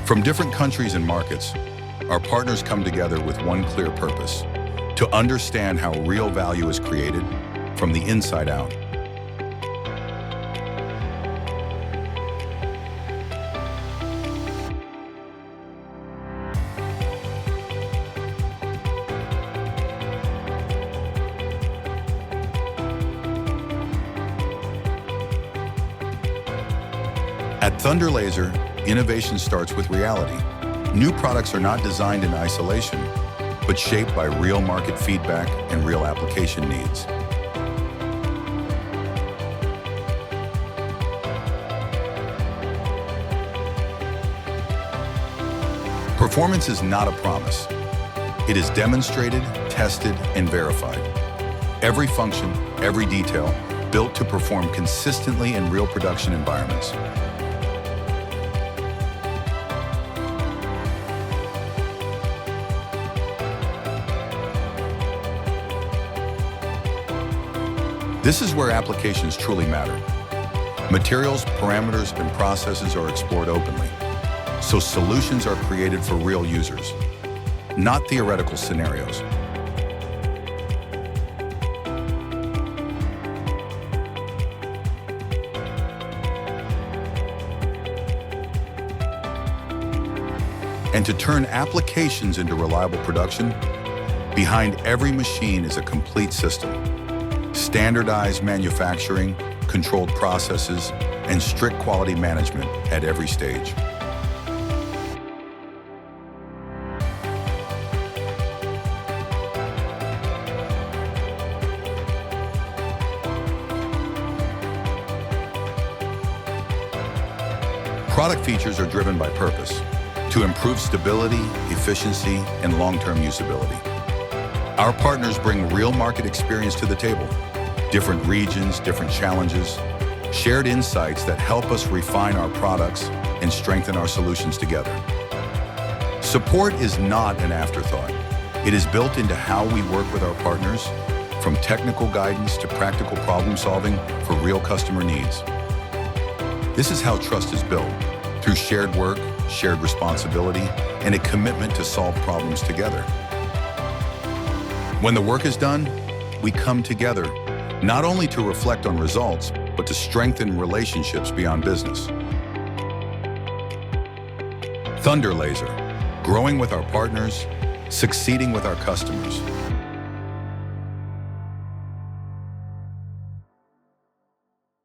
From different countries and markets, our partners come together with one clear purpose: to understand how real value is created from the inside out. At thunderlaser, innovation starts with reality. New products are not designed in isolation, but shaped by real market feedback and real application needs. Performance is not a promise. It is demonstrated, tested, and verified. Every function, every detail, built to perform consistently in real production environments. This is where applications truly matter. Materials, parameters, and processes are explored openly, so solutions are created for real users, not theoretical scenarios. And to turn applications into reliable production, behind every machine is a complete system. Standardized manufacturing, controlled processes, and strict quality management at every stage. Product features are driven by purpose, to improve stability, efficiency, and long-term usability. Our partners bring real market experience to the table. Different regions, different challenges, shared insights that help us refine our products and strengthen our solutions together. Support is not an afterthought. It is built into how we work with our partners, from technical guidance to practical problem solving for real customer needs. This is how trust is built, through shared work, shared responsibility, and a commitment to solve problems together. When the work is done, we come together, not only to reflect on results, but to strengthen relationships beyond business. Thunderlaser, growing with our partners, succeeding with our customers.